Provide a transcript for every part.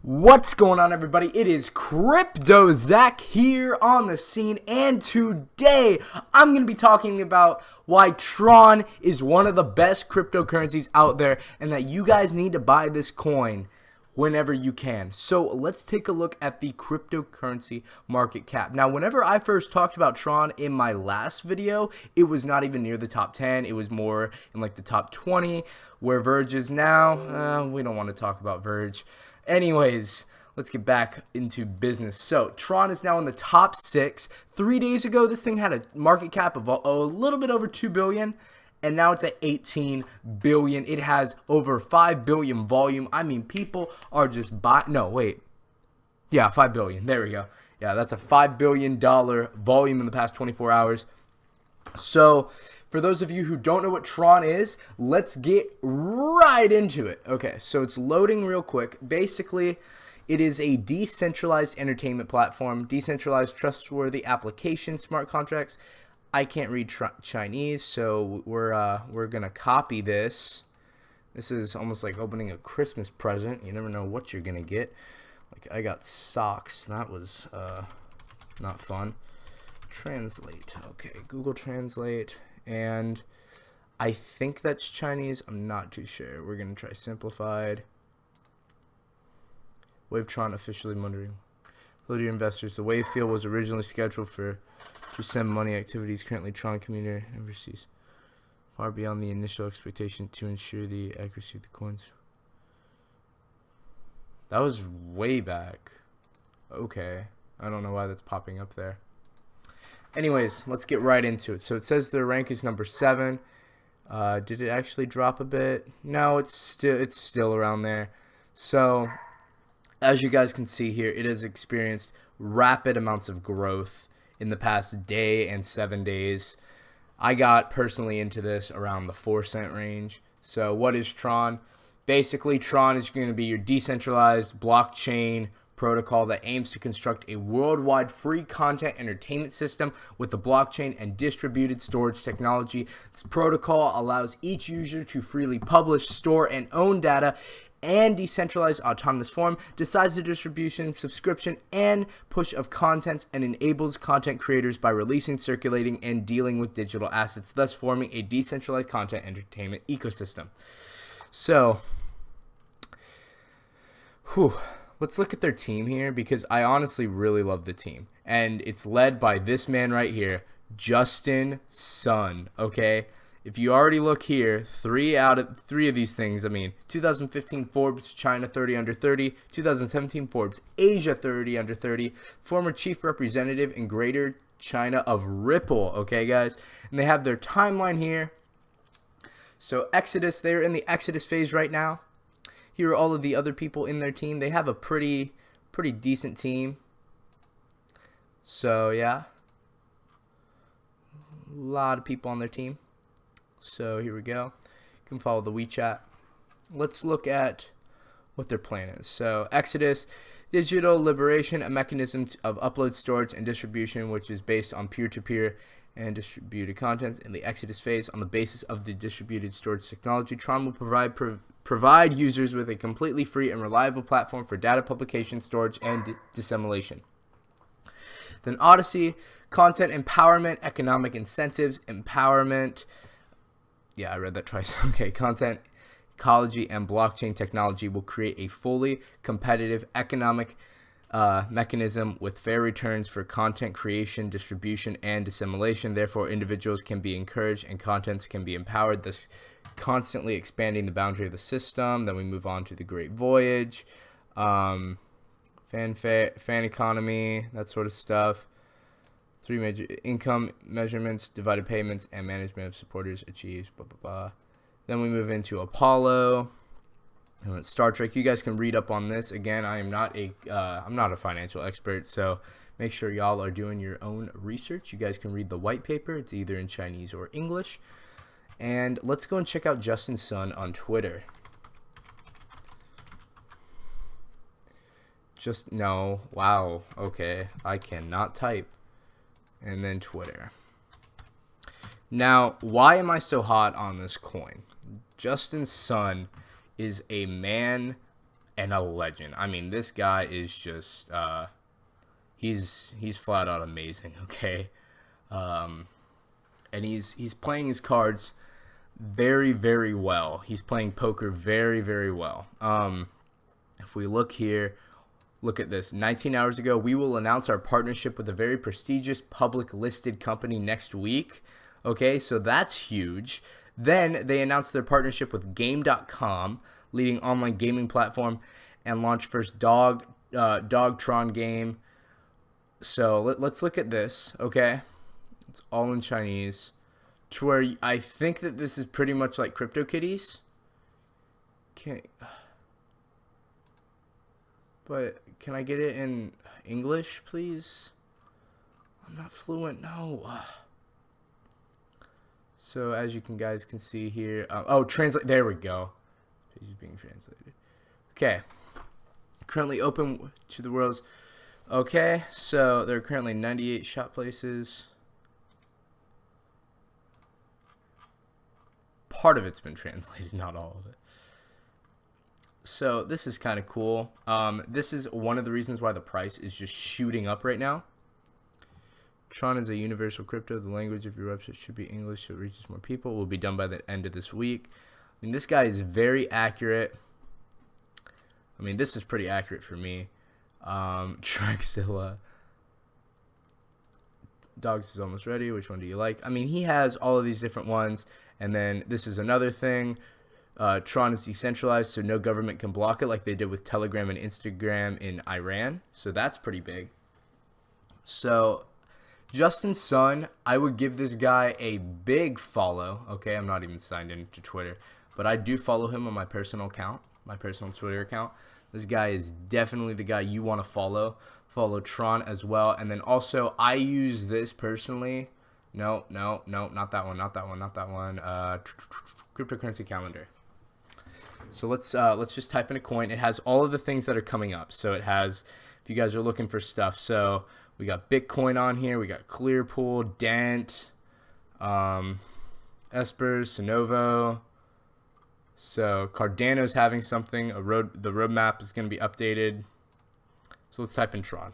What's going on, everybody? It is Crypto Zach here on the scene, and today I'm going to be talking about why Tron is one of the best cryptocurrencies out there and that you guys need to buy this coin whenever you can. So let's take a look at the cryptocurrency market cap. Now, whenever I first talked about Tron in my last video, it was not even near the top 10. It was more in like the top 20, where Verge is now. We don't want to talk about Verge. Anyways, let's get back into business. So, Tron is now in the top 6. 3 days ago, this thing had a market cap of a little bit over 2 billion, and now it's at 18 billion. It has over 5 billion volume. I mean, people are just Yeah, 5 billion. There we go. Yeah, that's a $5 billion volume in the past 24 hours. So, for those of you who don't know what Tron is, let's get right into it. Okay, so it's loading real quick. Basically, it is a decentralized entertainment platform, decentralized, trustworthy application, smart contracts. I can't read Chinese, so we're gonna copy this. This is almost like opening a Christmas present. You never know what you're gonna get. Like, I got socks. That was not fun. Translate. Okay, Google Translate. And I think that's Chinese. I'm not too sure. We're going to try simplified. WaveTron officially monitoring. Hello to your investors. The Wave field was originally scheduled to send money activities. Currently, Tron community overseas far beyond the initial expectation to ensure the accuracy of the coins. That was way back. Okay. I don't know why that's popping up there. Anyways, let's get right into it. So it says their rank is number 7. Did it actually drop a bit? No, it's still around there. So as you guys can see here, it has experienced rapid amounts of growth in the past day and 7 days. I got personally into this around the 4-cent range. So what is Tron? Basically, Tron is going to be your decentralized blockchain protocol that aims to construct a worldwide free content entertainment system with the blockchain and distributed storage technology. This protocol allows each user to freely publish, store, and own data and decentralized autonomous form, decides the distribution, subscription, and push of content, and enables content creators by releasing, circulating, and dealing with digital assets, thus forming a decentralized content entertainment ecosystem. So, let's look at their team here, because I honestly really love the team. And it's led by this man right here, Justin Sun, okay? If you already look here, 3 of these things, I mean, 2015 Forbes China 30 under 30, 2017 Forbes Asia 30 under 30, former chief representative in Greater China of Ripple, okay, guys? And they have their timeline here. So Exodus, they're in the Exodus phase right now. Here are all of the other people in their team. They have a pretty decent team. So, yeah. A lot of people on their team. So, here we go. You can follow the WeChat. Let's look at what their plan is. So, Exodus, digital liberation, a mechanism of upload, storage, and distribution, which is based on peer-to-peer and distributed contents. In the Exodus phase, on the basis of the distributed storage technology, Tron will provide users with a completely free and reliable platform for data publication, storage, and dissemination. Then Odyssey, content empowerment, economic incentives, empowerment. Yeah, I read that twice. Okay, content, ecology, and blockchain technology will create a fully competitive economic mechanism with fair returns for content creation, distribution, and dissemination. Therefore, individuals can be encouraged and contents can be empowered, thus constantly expanding the boundary of the system. Then we move on to the Great Voyage, fan economy, that sort of stuff. 3 major income measurements, divided payments, and management of supporters achieves, blah, blah, blah. Then we move into Apollo. And Star Trek. You guys can read up on this. Again, I'm not a financial expert, so make sure y'all are doing your own research. You guys can read the white paper. It's either in Chinese or English. And let's go and check out Justin Sun on Twitter. Wow, okay, I cannot type. And then Twitter. Now, why am I so hot on this coin? Justin Sun is a man and a legend. I mean, this guy is just he's flat out amazing. Okay, and he's playing his cards very, very well. He's playing poker very, very well. If we look here, look at this. 19 hours ago, we will announce our partnership with a very prestigious public listed company next week. Okay, so that's huge. Then they announced their partnership with Game.com, leading online gaming platform, and launched first dog Tron game. So let's look at this. Okay, it's all in Chinese. To where I think that this is pretty much like CryptoKitties. Okay, but can I get it in English, please? I'm not fluent. No. So as you guys can see here, translate. There we go. This is being translated. Okay. Currently open to the world's. Okay, so there are currently 98 shop places. Part of it's been translated, not all of it. So this is kind of cool. This is one of the reasons why the price is just shooting up right now. Tron is a universal crypto. The language of your website should be English so it reaches more people. Will be done by the end of this week. I mean, this guy is very accurate. I mean, this is pretty accurate for me. Traxilla. Dogs is almost ready. Which one do you like? I mean, he has all of these different ones. And then this is another thing. Tron is decentralized, so no government can block it like they did with Telegram and Instagram in Iran. So that's pretty big. So Justin Sun, I would give this guy a big follow. Okay, I'm not even signed into Twitter, but I do follow him on my personal account, my personal Twitter account. This guy is definitely the guy you want to follow. Follow Tron as well. And then also, I use this personally. No, not that one, not that one. Cryptocurrency calendar. So let's just type in a coin. It has all of the things that are coming up. So it has, if you guys are looking for stuff, so we got Bitcoin on here, we got Clearpool, Dent, Espers, Sonovo. So Cardano's having something. The roadmap is going to be updated. So let's type in Tron.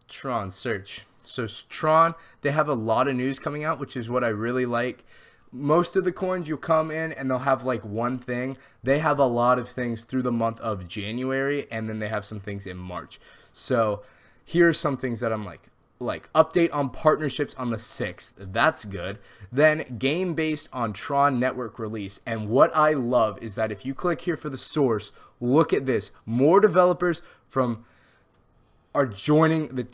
Tron search. So Tron, they have a lot of news coming out, which is what I really like. Most of the coins you'll come in and they'll have like one thing. They have a lot of things through the month of January, and then they have some things in March. So here's some things that I'm like update on partnerships on the 6th. That's good. Then game based on Tron network release. And what I love is that if you click here for the source, look at this. More developers are joining the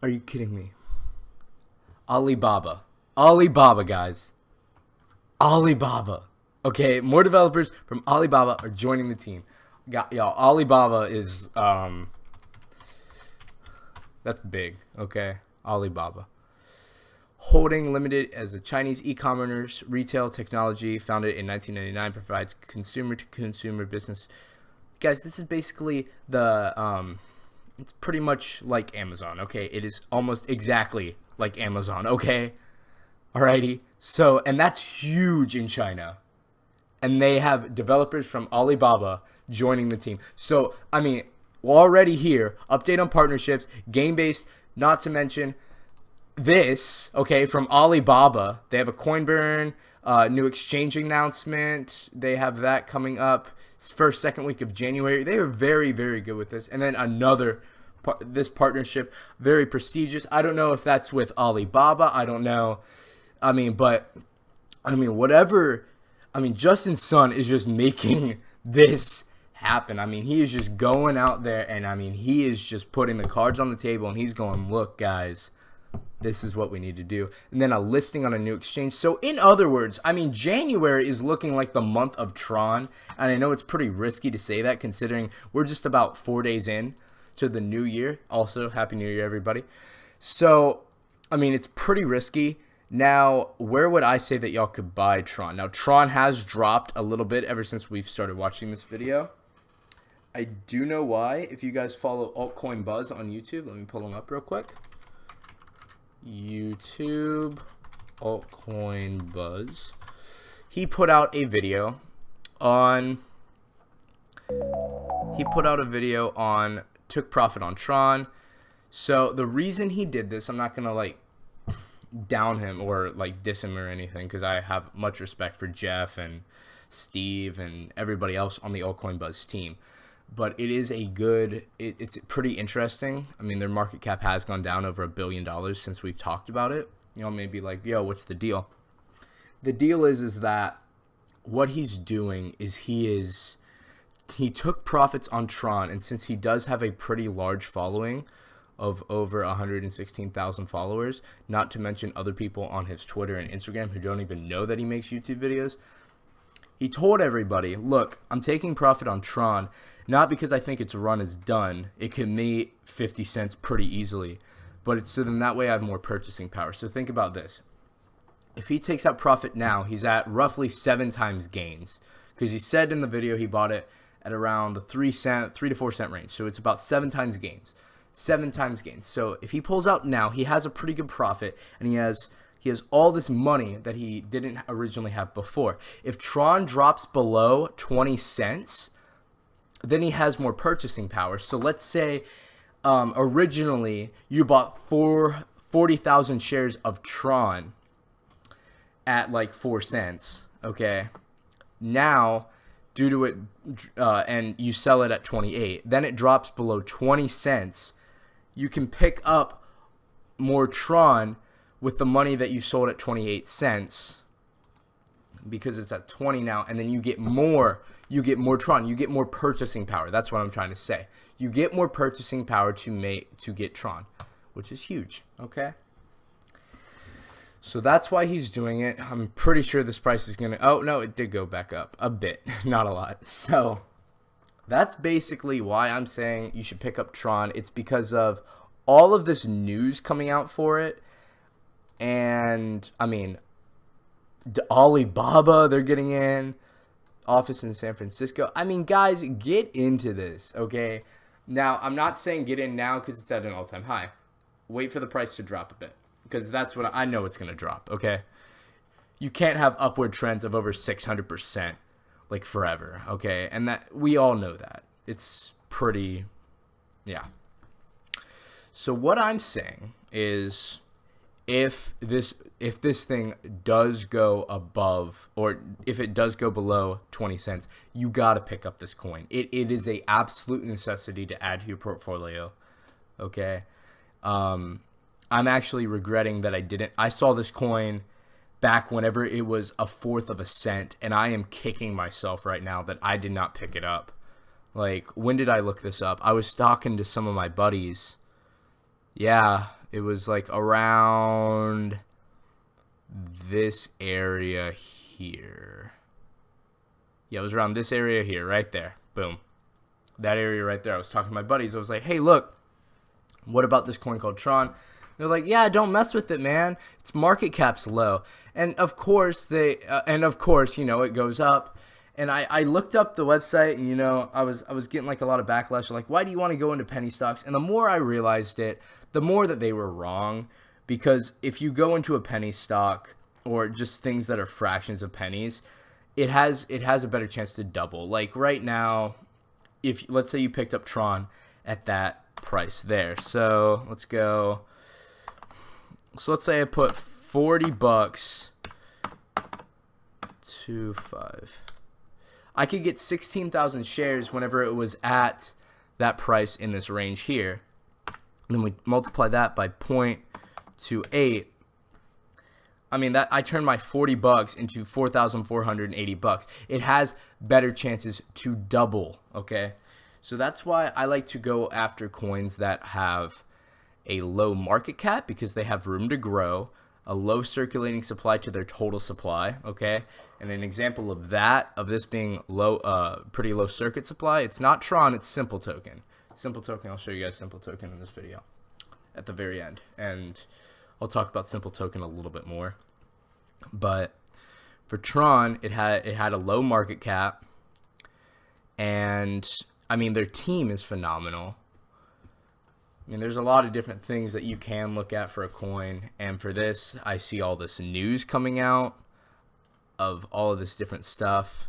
Are you kidding me? Alibaba, guys. Alibaba. Okay, more developers from Alibaba are joining the team. Y'all, Alibaba is that's big. Okay, Alibaba. Holding Limited as a Chinese e-commerce retail technology founded in 1999 provides consumer-to-consumer business. Guys, this is basically the it's pretty much like Amazon, okay? It is almost exactly like Amazon, okay? Alrighty. So, and that's huge in China. And they have developers from Alibaba joining the team. So, I mean, we're already here. Update on partnerships, game-based, not to mention this, okay, from Alibaba. They have a coin burn, new exchange announcement. They have that coming up. First, second week of January. They are very, very good with this. And then this partnership, very prestigious. I don't know if that's with Alibaba. I don't know. I mean, whatever. I mean, Justin Sun is just making this happen. I mean, he is just going out there and I mean, he is just putting the cards on the table and he's going, look, guys, this is what we need to do. And then a listing on a new exchange. So in other words, I mean, January is looking like the month of Tron. And I know it's pretty risky to say that considering we're just about 4 days in to the new year. Also, Happy New Year, everybody. So, I mean, it's pretty risky. Now, where would I say that y'all could buy Tron? Now, Tron has dropped a little bit ever since we've started watching this video. I do know why. If you guys follow Altcoin Buzz on YouTube, let me pull him up real quick. YouTube Altcoin Buzz. He put out a video on took profit on Tron. So the reason he did this, I'm not gonna like down him or like diss him or anything, because I have much respect for Jeff and Steve and everybody else on the Altcoin Buzz team. But it is it's pretty interesting. I mean, their market cap has gone down over $1 billion since we've talked about it. You know, maybe like, yo, what's the deal? The deal is that what he's doing is he took profits on Tron, and since he does have a pretty large following of over 116,000 followers, not to mention other people on his Twitter and Instagram who don't even know that he makes YouTube videos, he told everybody, look, I'm taking profit on Tron, not because I think its run is done. It can make 50 cents pretty easily, but it's so then that way I have more purchasing power. So think about this. If he takes out profit now, he's at roughly 7 times gains, because he said in the video he bought it at around the 3 to 4 cent range. So it's about 7 times gains. 7 times gains. So if he pulls out now, he has a pretty good profit, and he has all this money that he didn't originally have before. If Tron drops below 20 cents, then he has more purchasing power. So let's say originally you bought 40,000 shares of Tron at like 4 cents, okay? Now, due to it, and you sell it at 28, then it drops below 20 cents, you can pick up more Tron with the money that you sold at 28 cents, because it's at 20 now, and then you get more Tron, you get more purchasing power. That's what I'm trying to say. You get more purchasing power to get Tron, which is huge, okay? So that's why he's doing it. I'm pretty sure this price is gonna, oh no, it did go back up a bit, not a lot. So that's basically why I'm saying you should pick up Tron. It's because of all of this news coming out for it. And I mean, Alibaba, they're getting in, office in San Francisco. I mean, guys, get into this, okay? Now, I'm not saying get in now because it's at an all-time high. Wait for the price to drop a bit, because that's what I know it's going to drop, okay? You can't have upward trends of over 600% like forever, okay? And that we all know that. It's pretty, yeah. So what I'm saying is, if this thing does go above, or if it does go below 20 cents, you got to pick up this coin. It is a absolute necessity to add to your portfolio, okay? I'm actually regretting that I didn't. I saw this coin back whenever it was 1/4 of a cent, and I am kicking myself right now that I did not pick it up. Like, when did I look this up? I was talking to some of my buddies. Yeah, it was like around this area here. Yeah, it was around this area here, right there. Boom. That area right there. I was talking to my buddies. I was like, hey, look, what about this coin called Tron? They're like, yeah, don't mess with it, man. Its market cap's low. And of course, you know, it goes up. And I looked up the website, and, you know, I was getting like a lot of backlash. Like, why do you want to go into penny stocks? And the more I realized it, the more that they were wrong. Because if you go into a penny stock, or just things that are fractions of pennies, it has a better chance to double. Like right now, if let's say you picked up Tron at that price there. So let's go. So let's say I put $40 to 5. I could get 16,000 shares whenever it was at that price in this range here. And then we multiply that by 0.28. I mean, that I turned my $40 into $4,480. It has better chances to double, okay? So that's why I like to go after coins that have a low market cap, because they have room to grow, a low circulating supply to their total supply, okay? And an example of that, of this being low, pretty low circuit supply, it's not Tron, it's Simple Token. Simple Token, I'll show you guys Simple Token in this video at the very end. And I'll talk about Simple Token a little bit more. But for Tron, it had a low market cap, and I mean, their team is phenomenal. I mean, there's a lot of different things that you can look at for a coin, and for this, I see all this news coming out of all of this different stuff.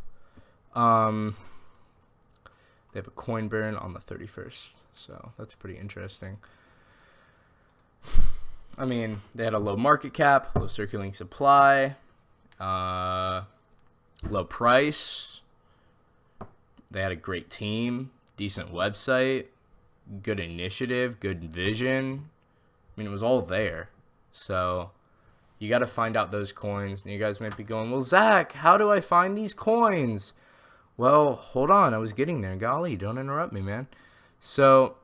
They have a coin burn on the 31st, so that's pretty interesting. I mean, they had a low market cap, low circulating supply, low price. They had a great team, decent website, good initiative, good vision. I mean, it was all there. So you got to find out those coins. And you guys might be going, well, Zach, how do I find these coins? Well, hold on. I was getting there. Golly, don't interrupt me, man. So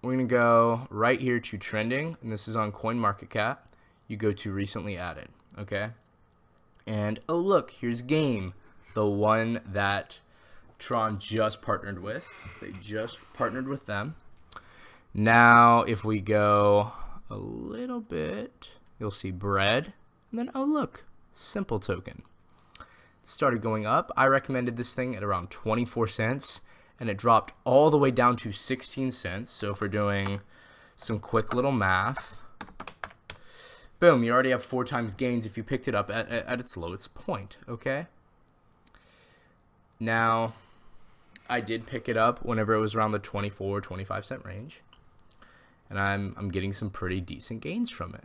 we're going to go right here to trending. And this is on CoinMarketCap. You go to recently added. Okay. And, oh, look, here's Game, the one that Tron just partnered with. They just partnered with them. Now, if we go a little bit, you'll see bread. And then, oh, look, simple token. It started going up. I recommended this thing at around 24 cents, and it dropped all the way down to 16 cents. So if we're doing some quick little math, boom, you already have 4 times gains if you picked it up at its lowest point, okay? Now, I did pick it up whenever it was around the 24, 25 cent range, and I'm getting some pretty decent gains from it.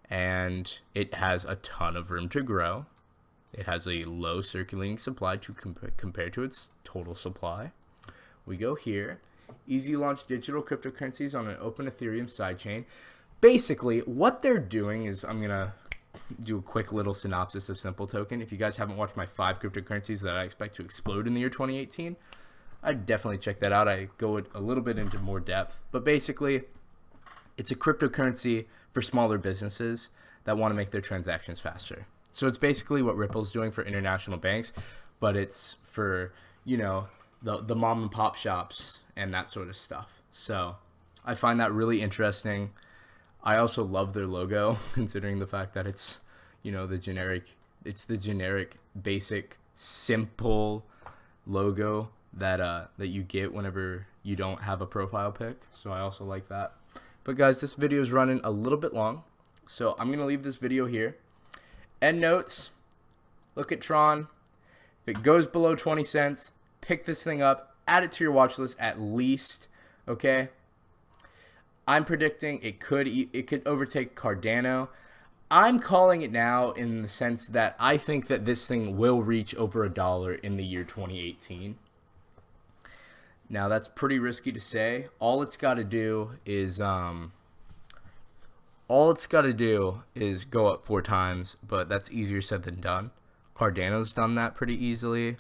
And it has a ton of room to grow. It has a low circulating supply to compare to its total supply. We go here. Easy launch digital cryptocurrencies on an open Ethereum sidechain. Basically, what they're doing is, I'm going to do a quick little synopsis of Simple Token. If you guys haven't watched my 5 cryptocurrencies that I expect to explode in the year 2018, I'd definitely check that out. I go a little bit into more depth. But basically, it's a cryptocurrency for smaller businesses that want to make their transactions faster. So it's basically what Ripple's doing for international banks, but it's for, you know, the mom and pop shops and that sort of stuff. So I find that really interesting. I also love their logo, considering the fact that it's, you know, the generic basic simple logo that you get whenever you don't have a profile pic. So I also like that. But guys, this video is running a little bit long, so I'm gonna leave this video here. End notes, look at Tron. If it goes below 20 cents, pick this thing up, add it to your watch list at least, okay? I'm predicting it could overtake Cardano. I'm calling it now in the sense that I think that this thing will reach over $1 in the year 2018. Now that's pretty risky to say. All it's got to do is go up 4 times, but that's easier said than done. Cardano's done that pretty easily,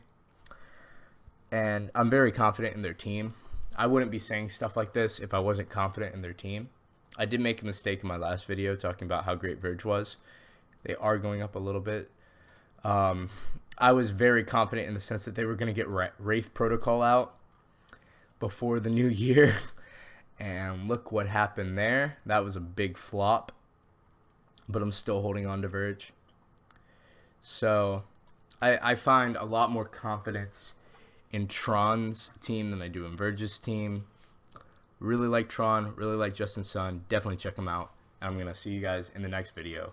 and I'm very confident in their team. I wouldn't be saying stuff like this if I wasn't confident in their team. I did make a mistake in my last video talking about how great Verge was. They are going up a little bit. I was very confident in the sense that they were going to get Wraith Protocol out before the new year. And look what happened there. That was a big flop. But I'm still holding on to Verge. So I find a lot more confidence in Tron's team than I do in Verge's team. Really like Tron. Really like Justin Sun. Definitely check them out. And I'm going to see you guys in the next video.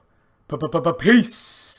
Peace!